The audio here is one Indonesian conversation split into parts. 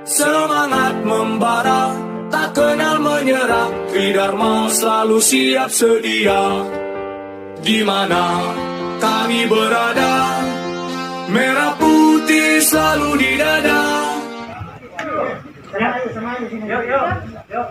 Semangat membara, tak kenal menyerah, Tridharma selalu siap sedia. Di mana kami berada, merah putih selalu di dada. Yuk.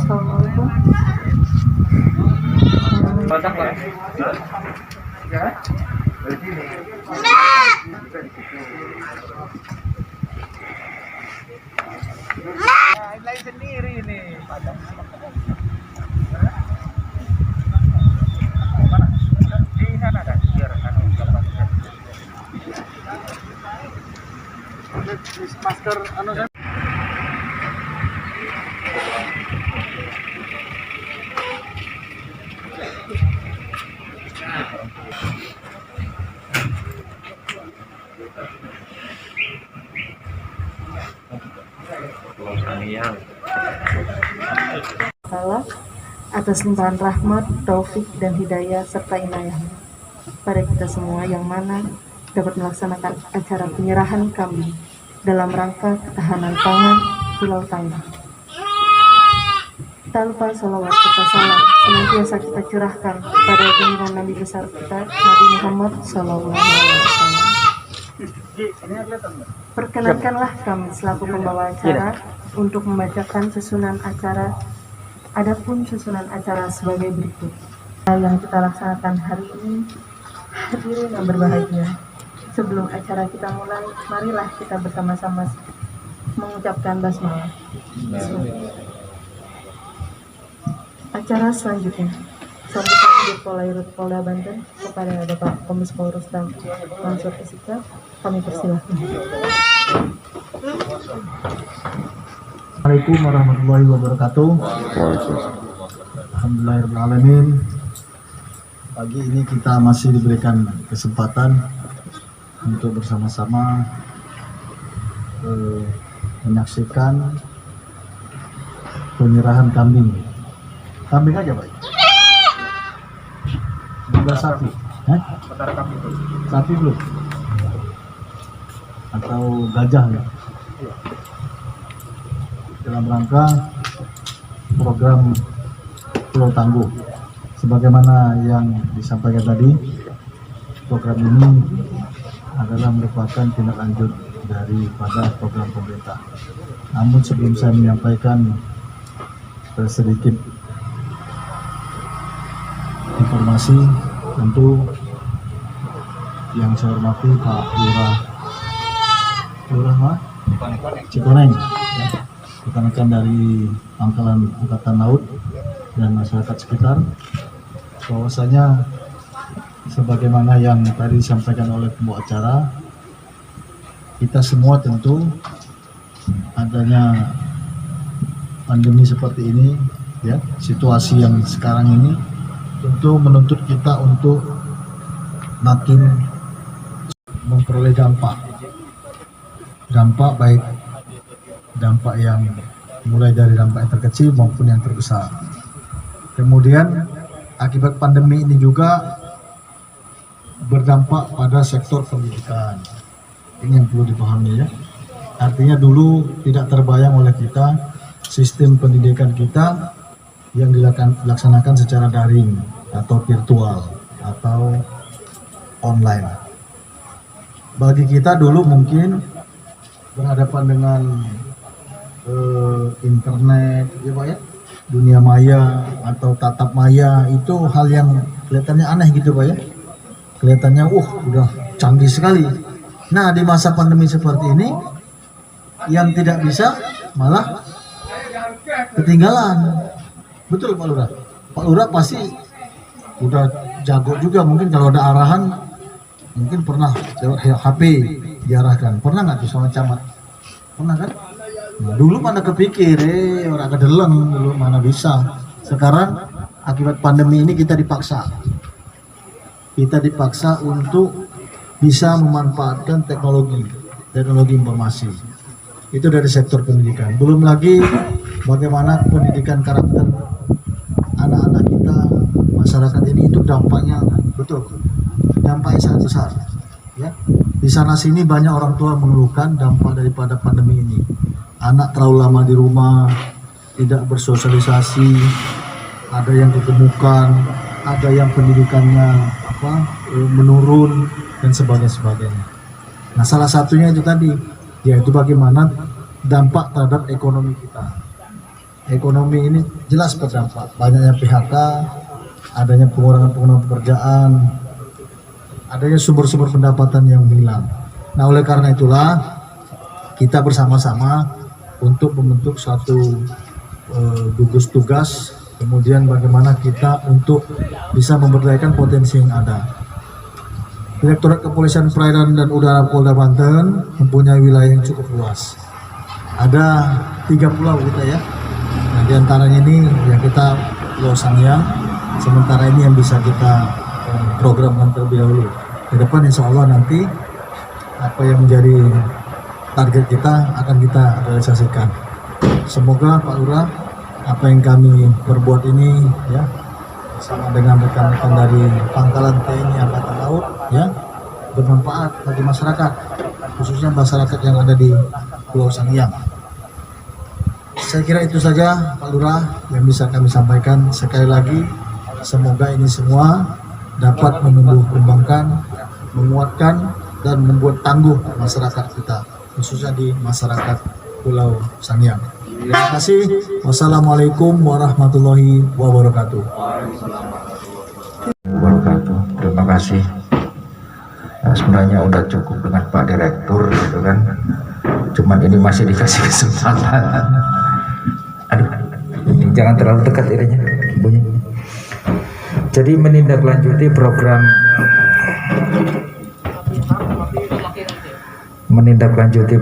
Assalamualaikum. Lain sendiri ini. Di sana ada biar masker anu Allah atas limpahan rahmat, taufik dan hidayah serta inayahnya pada kita semua yang mana dapat melaksanakan acara penyerahan kambing dalam rangka ketahanan pangan Pulau Tangguh. Tak lupa salawat serta salam senantiasa kita curahkan kepada junjungan Nabi besar kita Nabi Muhammad SAW. Perkenankanlah kami selaku pembawa acara untuk membacakan susunan acara. Adapun susunan acara sebagai berikut. Yang kita laksanakan hari ini, hadirin yang berbahagia. Sebelum acara kita mulai, marilah kita bersama-sama mengucapkan basmalah. Acara selanjutnya, sambutan Dirpolairut Polda Banten kepada Bapak Komis Pol Rustam Mansur SIK, kami persilahkan. Assalamualaikum warahmatullahi wabarakatuh. Alhamdulillahirrahmanirrahim. Pagi ini kita masih diberikan kesempatan untuk bersama-sama menyaksikan penyerahan kambing. Kambing aja, Pak. Sudah sapi. Sapi belum? Atau gajah ya? Dalam rangka program Pulau Tangguh. Sebagaimana yang disampaikan tadi, program ini adalah merupakan tindak lanjut daripada program pemerintah. Namun sebelum saya menyampaikan sedikit informasi, tentu yang saya hormati Pak Lurah Cikoneng, ya, rekan-rekan dari Pangkalan Angkatan Laut dan masyarakat sekitar, bahwasanya sebagaimana yang tadi disampaikan oleh pembawa acara, kita semua tentu adanya pandemi seperti ini, ya, situasi yang sekarang ini tentu menuntut kita untuk makin memperoleh dampak baik dampak yang mulai dari dampak yang terkecil maupun yang terbesar. Kemudian akibat pandemi ini juga berdampak pada sektor pendidikan. Ini yang perlu dipahami, ya. Artinya dulu tidak terbayang oleh kita sistem pendidikan kita yang dilaksanakan secara daring atau virtual atau online. Bagi kita dulu mungkin berhadapan dengan internet, ya Pak, ya, dunia maya atau tatap maya, itu hal yang kelihatannya aneh gitu Pak, ya. Kelihatannya udah canggih sekali. Nah, di masa pandemi seperti ini yang tidak bisa malah ketinggalan. Betul Pak Lurah. Pak Lurah pasti udah jago juga, mungkin kalau ada arahan mungkin pernah lewat HP diarahkan, pernah nggak tuh sama camat? Pernah kan? Nah, dulu mana kepikir, orang kedeleng dulu mana bisa. Sekarang akibat pandemi ini kita dipaksa untuk bisa memanfaatkan teknologi informasi. Itu dari sektor pendidikan. Belum lagi bagaimana pendidikan karakter anak-anak kita, masyarakat ini, itu dampaknya sangat besar. Ya, di sana sini banyak orang tua mengeluhkan dampak daripada pandemi ini. Anak terlalu lama di rumah, tidak bersosialisasi, ada yang kegemukan, ada yang pendidikannya menurun dan sebagainya. Nah, salah satunya itu tadi, yaitu bagaimana dampak terhadap ekonomi kita. Ekonomi ini jelas berdampak, banyaknya PHK, adanya pengurangan pekerjaan, adanya sumber-sumber pendapatan yang hilang. Nah, oleh karena itulah kita bersama-sama untuk membentuk satu gugus tugas, kemudian bagaimana kita untuk bisa memberdayakan potensi yang ada. Direktorat Kepolisian Perairan dan Udara Polda Banten mempunyai wilayah yang cukup luas. Ada 3 pulau kita ya. Nah, di antaranya ini yang kita Pulau Sangiang, sementara ini yang bisa kita programkan terlebih dahulu. Ke depan insya Allah nanti apa yang menjadi target kita akan kita realisasikan. Semoga Pak Lurah, apa yang kami perbuat ini ya, bersama dengan rekan-rekan dari Pangkalan TNI Angkatan Laut ya, bermanfaat bagi masyarakat, khususnya masyarakat yang ada di Pulau Sangiang. Saya kira itu saja Pak Lurah yang bisa kami sampaikan. Sekali lagi, semoga ini semua dapat menumbuh kembangkan, menguatkan, dan membuat tangguh masyarakat kita, khususnya di masyarakat Pulau Sangiang. Terima kasih. Wassalamualaikum warahmatullahi wabarakatuh. Terima kasih. Nah, sebenarnya udah cukup dengan Pak Direktur gitu kan. Cuman ini masih dikasih kesempatan. Aduh, ini jangan terlalu dekat irinya bunyi. Jadi menindaklanjuti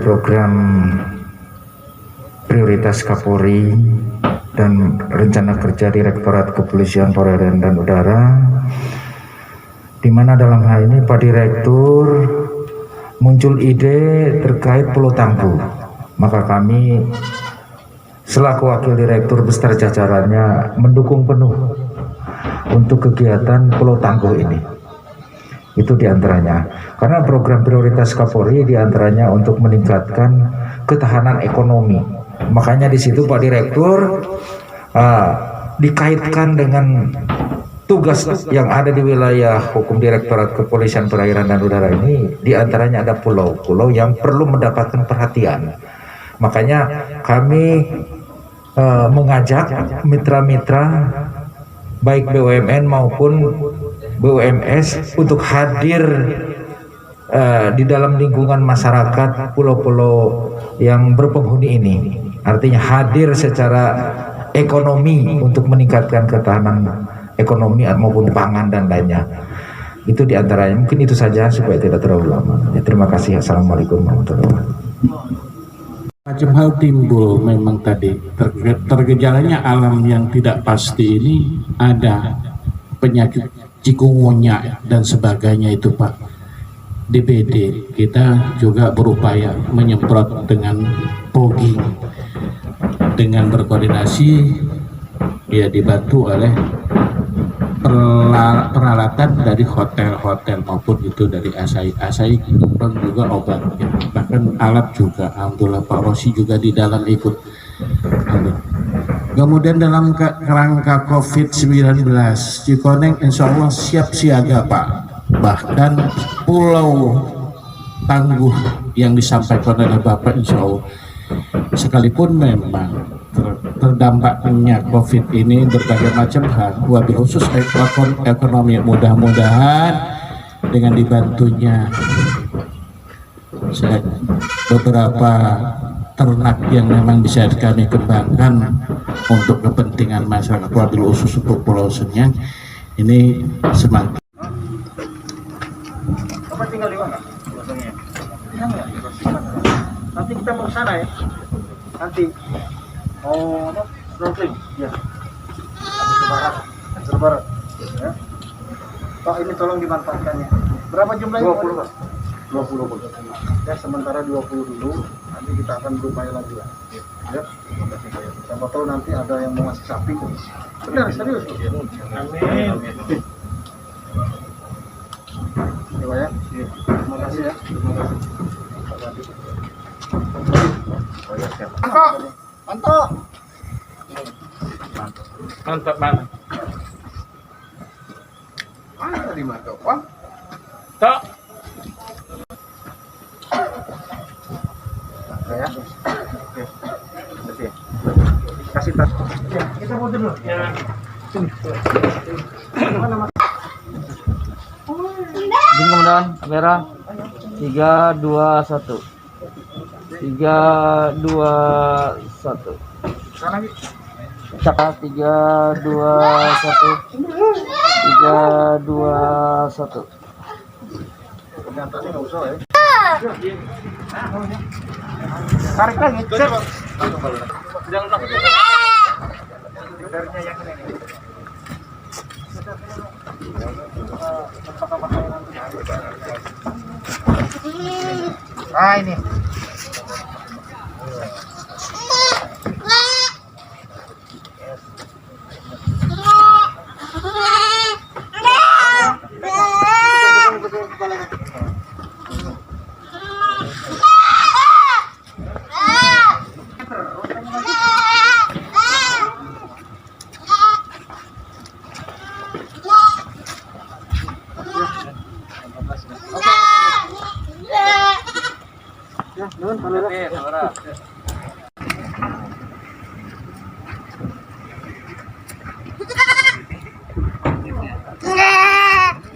program prioritas Kapolri dan rencana kerja Direktorat Kepolisian Perairan dan Udara, di mana dalam hal ini Pak Direktur muncul ide terkait Pulau Tangguh. Maka kami selaku Wakil Direktur beserta jajarannya mendukung penuh untuk kegiatan Pulau Tangguh ini. Itu diantaranya karena program prioritas Kapolri diantaranya untuk meningkatkan ketahanan ekonomi. Makanya di situ Pak Direktur dikaitkan dengan tugas yang ada di wilayah hukum Direktorat Kepolisian Perairan dan Udara ini. Diantaranya ada pulau-pulau yang perlu mendapatkan perhatian. Makanya kami mengajak mitra-mitra baik BUMN maupun BUMS untuk hadir di dalam lingkungan masyarakat pulau-pulau yang berpenghuni ini. Artinya hadir secara ekonomi untuk meningkatkan ketahanan ekonomi maupun pangan dan lainnya. Itu diantaranya. Mungkin itu saja supaya tidak terlalu lama. Ya, terima kasih. Assalamualaikum warahmatullahi wabarakatuh. Macam hal timbul memang tadi tergejalanya alam yang tidak pasti ini, ada penyakit cikungunya dan sebagainya itu Pak. DBD kita juga berupaya menyemprot dengan fogging dengan berkoordinasi ya, dibantu oleh peralatan dari hotel-hotel maupun itu dari ASAI dan juga obat ya. Bahkan alat juga alhamdulillah Pak Rosi juga di dalam ikut. Kemudian dalam kerangka COVID-19 Cikoneng insya Allah siap siaga Pak. Bahkan Pulau Tangguh yang disampaikan oleh Bapak insya Allah, sekalipun memang terdampaknya COVID ini berbagai macam hal, wabil khusus ekonomi, mudah-mudahan dengan dibantunya beberapa ternak yang memang bisa kami kembangkan untuk kepentingan masyarakat, wabil khusus untuk Pulau Sangiang ini semakin kosongnya. Jangan, nanti kita mau ke sana ya. Nanti mau apa? Snorkeling. Ya. Nanti ke barat. Ya. Pak, ini tolong dimanfaatkannya. Berapa jumlahnya? 20, Pak. 20. Ya, sementara 20 dulu. Nanti kita akan berupaya lagi ya. Ya. Siapa tahu nanti ada yang mau ngasih sapi. Benar, serius. Amin. Ya, Pak ya. Terima kasih ya. Terima kasih. Oh ya, siap. Mantap. Mantap banget. Tadi mantap, Pak. Tok. Ya. Oke. Kasih tas. Ya, kita foto dulu. Ya. Izin kemudian kamera 3 2 1 3 2 1 Sana lagi. Cakap 3 2 1 3 2 1 Ternyata nggak usah ya. Tarik lagi. Jangan. Darahnya yang ini. Ah, ini.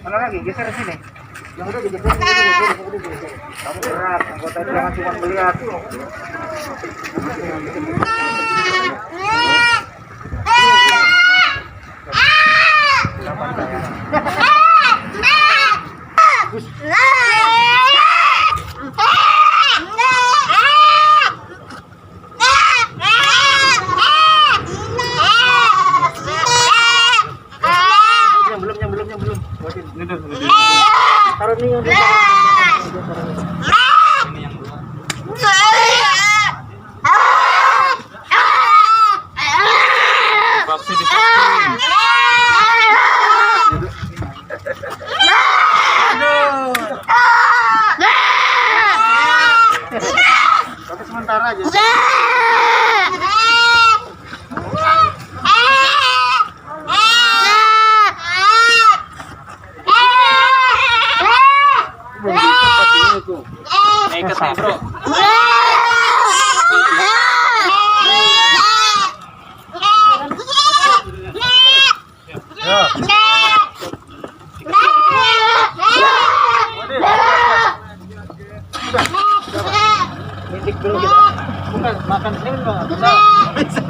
Mana lagi? Geser sini. Yang udah digeser. Kamu berat, anggota jangan cuma melihat. Yang belum. Taruh nih yang belum. Ini yang belum. Vaksin divaksin. Tapi sementara aja. Ikat nih bro. Mintik dulu kita. Bukan makan sini nggak bisa. Bisa.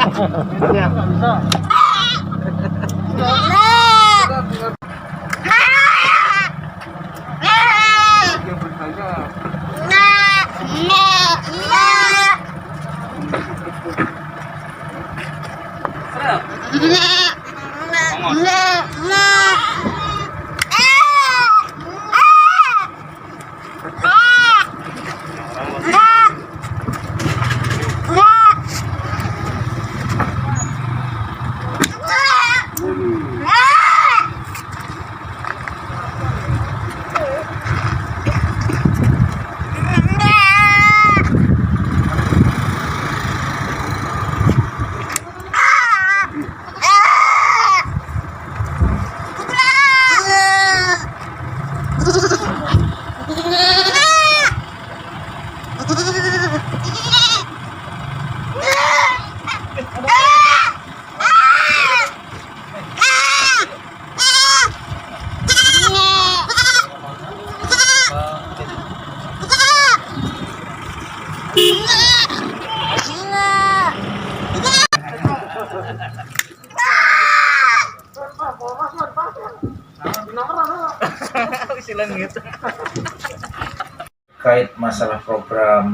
terkait masalah program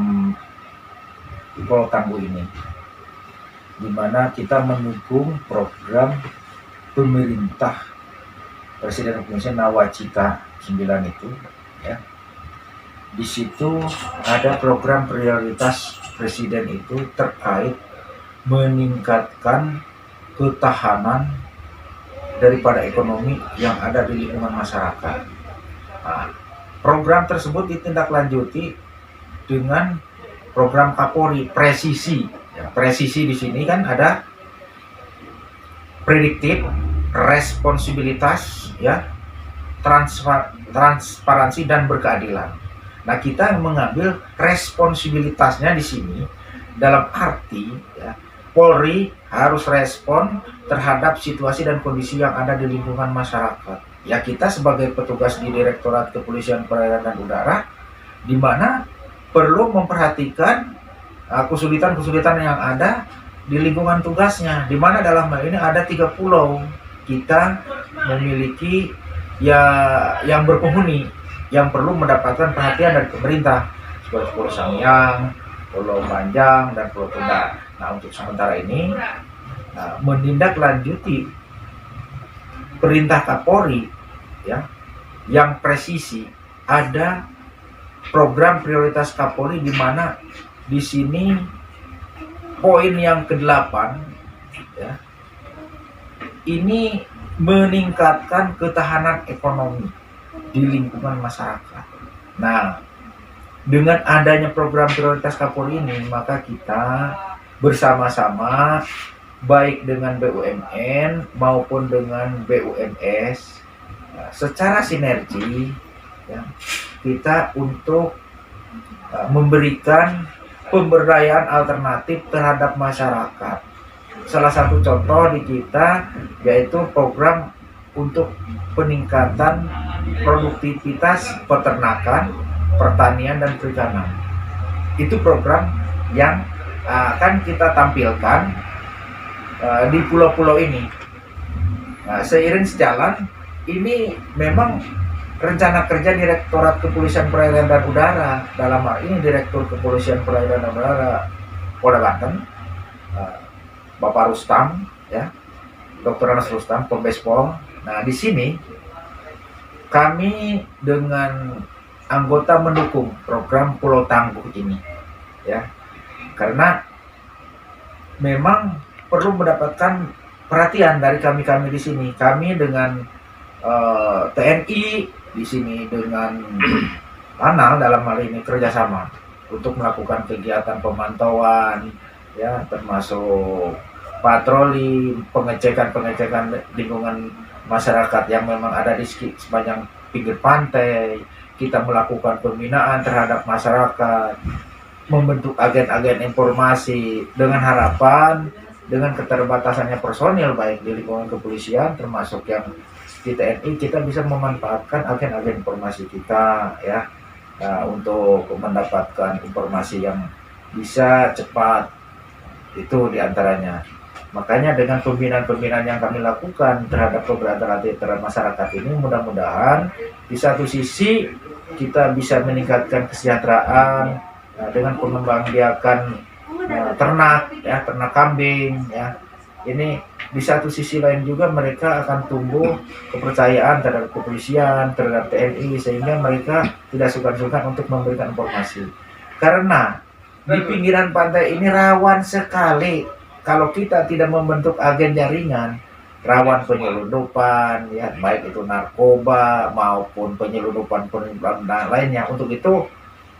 Pulau Tangguh ini, di mana kita mendukung program pemerintah Presiden Indonesia Nawacita 9 itu, ya. Di situ ada program prioritas Presiden itu terkait meningkatkan ketahanan daripada ekonomi yang ada di lingkungan masyarakat. Nah, program tersebut ditindaklanjuti dengan program Kapolri presisi. Ya, presisi di sini kan ada prediktif, responsibilitas, ya, transparansi dan berkeadilan. Nah, kita mengambil responsibilitasnya di sini dalam arti, ya, Polri harus respon terhadap situasi dan kondisi yang ada di lingkungan masyarakat. Ya, kita sebagai petugas di Direktorat Kepolisian Perairan dan Udara, di mana perlu memperhatikan kesulitan-kesulitan yang ada di lingkungan tugasnya, di mana dalam hal ini ada 3 pulau. Kita memiliki yang berpenghuni yang perlu mendapatkan perhatian dari pemerintah, seperti Pulau Sangiang, Pulau Panjang, dan Pulau Tunda. Nah, untuk sementara ini menindaklanjuti perintah Kapolri, ya, yang presisi, ada program prioritas Kapolri di mana di sini poin yang ke-8, ya, ini meningkatkan ketahanan ekonomi di lingkungan masyarakat. Nah, dengan adanya program prioritas Kapolri ini, maka kita bersama-sama baik dengan BUMN maupun dengan BUMS secara sinergi, ya, kita untuk memberikan pemberdayaan alternatif terhadap masyarakat. Salah satu contoh di kita yaitu program untuk peningkatan produktivitas peternakan, pertanian, dan perikanan. Itu program yang akan kita tampilkan di pulau-pulau ini. Nah, seiring sejalan, ini memang rencana kerja Direktorat Kepolisian Perairan dan Udara, dalam hal ini Direktur Kepolisian Perairan dan Udara Polda Banten, Bapak Rustam, ya, Dr. Anas Rustam, Kombes Pol. Nah, di sini kami dengan anggota mendukung program Pulau Tangguh ini, ya, karena memang perlu mendapatkan perhatian dari kami di sini. Kami dengan TNI di sini dengan Lanal dalam hal ini kerjasama untuk melakukan kegiatan pemantauan, ya, termasuk patroli, pengecekan lingkungan masyarakat yang memang ada di sepanjang pinggir pantai. Kita melakukan pembinaan terhadap masyarakat, membentuk agen-agen informasi dengan harapan dengan keterbatasannya personil baik di lingkungan kepolisian termasuk yang di TNI, kita bisa memanfaatkan agen-agen informasi kita, ya, untuk mendapatkan informasi yang bisa cepat, itu diantaranya. Makanya dengan pembinaan-pembinaan yang kami lakukan terhadap keberadaan terhadap masyarakat ini, mudah-mudahan di satu sisi kita bisa meningkatkan kesejahteraan dengan pengembangbiakan ternak, ya, ternak kambing, ya. Ini di satu sisi lain juga mereka akan tumbuh kepercayaan terhadap kepolisian, terhadap TNI, sehingga mereka tidak sungkan-sungkan untuk memberikan informasi. Karena di pinggiran pantai ini rawan sekali kalau kita tidak membentuk agen jaringan, rawan penyelundupan, ya, baik itu narkoba maupun penyelundupan lainnya. Untuk itu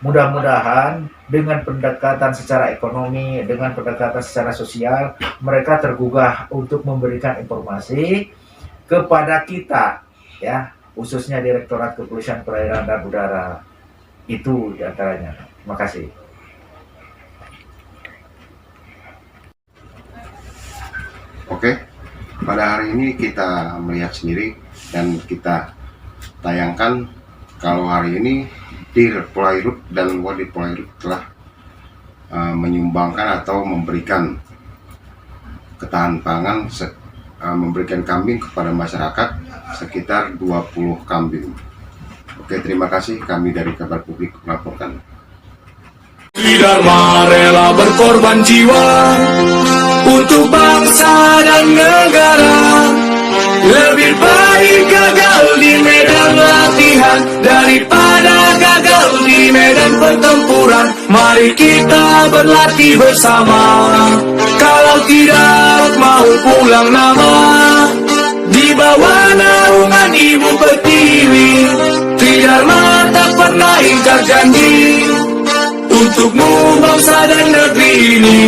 mudah-mudahan dengan pendekatan secara ekonomi, dengan pendekatan secara sosial, mereka tergugah untuk memberikan informasi kepada kita, ya, khususnya Direktorat Kepolisian Perairan dan Udara. Itu diantaranya. Terima kasih. Oke, pada hari ini kita melihat sendiri dan kita tayangkan kalau hari ini Dir Polairut dan Wadid Polairut telah menyumbangkan atau memberikan ketahanan pangan, memberikan kambing kepada masyarakat sekitar 20 kambing. Oke. Oke, terima kasih. Kami dari Kabar Publik melaporkan. Tridharma rela berkorban jiwa untuk bangsa dan negara. Lebih baik gagal di medan latihan daripada gagal di medan pertempuran. Mari kita berlatih bersama. Kalau tidak mau pulang nama, di bawah naungan Ibu Pertiwi, Tridharma tak pernah ingkar janji untukmu bangsa dan negeri ini.